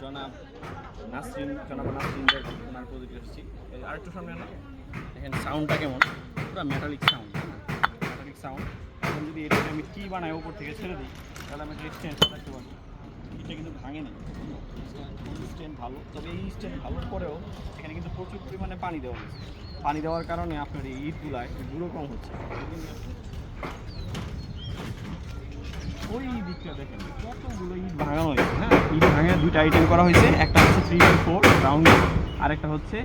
জনাব নাসরিন ওনার প্রজেক্টে এসেছি। আরেকটু সামনে না দেখেন সাউন্ডটা কেমন, পুরো মেটালিক সাউন্ড। এখন যদি এটাকে আমি কি বানাই উপর থেকে ছেড়ে দিই তাহলে আমি একটা স্ট্যান্ড রাখতে পারবো। এটা কিন্তু ভাঙে না, স্ট্যান্ড ভালো। তবে এই স্ট্যান্ড ভালোর পরেও এখানে কিন্তু প্রচুর পরিমাণে পানি দেওয়া হয়েছে। পানি দেওয়ার কারণে আপনার এই ইটগুলায় গুঁড়ো কম হচ্ছে। ওই দিকটা দেখেন কতগুলো ইট ভাঙানো হয়েছে। হ্যাঁ, ইট ভাঙা দুইটা আইটেম করা হয়েছে, একটা হচ্ছে 3/4 রাউন্ড আর একটা হচ্ছে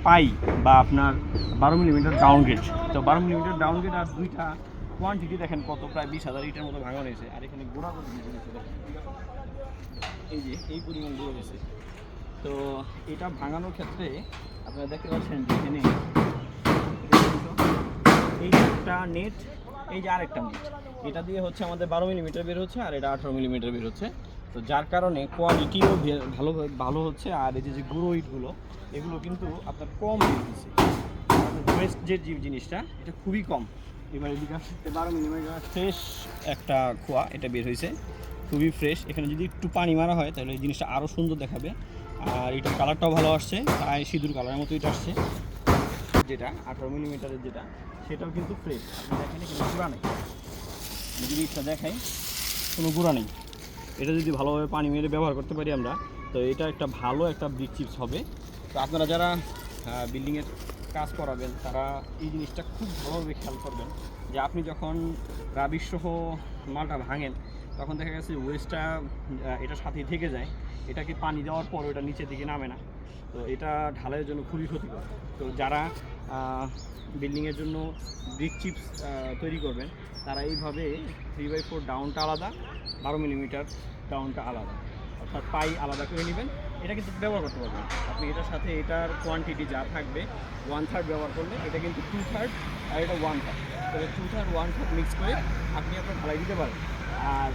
পাই বা আপনার 12 মিলিমিটার ডাউন গেট। তো 12 মিলিমিটার ডাউন গেট আর দুইটা কোয়ান্টিটি দেখেন কত, প্রায় 20,000 ইটের মতো ভাঙানো হয়েছে। আর এখানে গোড়া করে এই যে এই পরিমাণ গুঁড়ো হয়েছে। তো এটা ভাঙানোর ক্ষেত্রে আপনারা দেখতে পাচ্ছেন যে এখানে এই একটা নেট, এই যে আরেকটা নেট, এটা দিয়ে হচ্ছে আমাদের 12 মিলিমিটার বের হচ্ছে আর এটা 18 মিলিমিটার বের হচ্ছে। তো যার কারণে কোয়ালিটিও ভালো হচ্ছে। আর এই যে গুঁড়ো ইটগুলো এগুলো কিন্তু আপনার কম বের হচ্ছে। ওয়েস্ট যে জিনিসটা এটা খুবই কম। এবার এদিকে 12 মিলিমিটার ফ্রেশ একটা খোয়া এটা বের হয়েছে, খুবই ফ্রেশ। এখানে যদি একটু পানি মারা হয় তাহলে এই জিনিসটা আরও সুন্দর দেখাবে। আর এটার কালারটাও ভালো আসছে, প্রায় সিঁদুর কালারের মতো এটা আসছে। যেটা 18 মিলিমিটারের যেটা সেটাও কিন্তু ফ্রেশ। আপনি দেখেন কোনো গুঁড়া নেই, যদি এটা দেখাই কোনো গুঁড়া নেই। এটা যদি ভালোভাবে পানি মেরে ব্যবহার করতে পারি আমরা, তো এটা একটা ভালো একটা ব্রিক চিপস হবে। তো আপনারা যারা বিল্ডিংয়ের কাজ করাবেন তারা এই জিনিসটা খুব ভালোভাবে খেয়াল করবেন যে আপনি যখন রাবিশসহ মালটা ভাঙেন তখন দেখা গেছে ওয়েস্টটা এটার সাথেই থেকে যায়। এটাকে পানি দেওয়ার পর ওটা নিচের দিকে নামে না। তো এটা ঢালাইয়ের জন্য খুবই ক্ষতিকর। তো যারা বিল্ডিংয়ের জন্য ব্রিক চিপস তৈরি করবেন তারা এইভাবে 3/4 ডাউনটা আলাদা, 12 মিলিমিটার ডাউনটা আলাদা, অর্থাৎ পাই আলাদা করে নেবেন। এটা কিন্তু ব্যবহার করতে পারবেন আপনি। এটার সাথে এটার কোয়ান্টিটি যা থাকবে 1/3 ব্যবহার করলে এটা কিন্তু 2/3 আর এটা 1/3। তবে 2/3 1/3 মিক্স করে আপনি আপনার ঢালাই দিতে পারেন। আর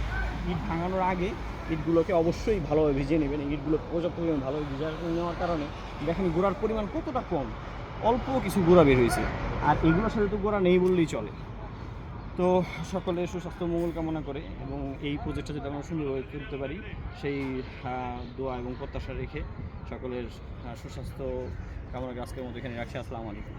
ইট ভাঙানোর আগে ইটগুলোকে অবশ্যই ভালোভাবে ভিজিয়ে নেবেন। ইটগুলো পর্যাপ্ত পরিমাণ ভালোভাবে ভিজা নেওয়ার কারণে দেখেন গুঁড়ার পরিমাণ কতটা কম, অল্প কিছু গুঁড়া বের হয়েছে। আর এগুলোর সাথে তো গুঁড়া নেই বললেই চলে। তো সকলের সুস্বাস্থ্য মঙ্গল কামনা করে এবং এই প্রজেক্টটা যদি আমরা সুন্দরভাবে করতে পারি সেই দোয়া এবং প্রত্যাশা রেখে সকলের সুস্বাস্থ্য কামনা করে আজকের মতো এখানে রাখছি। আসসালামু আলাইকুম।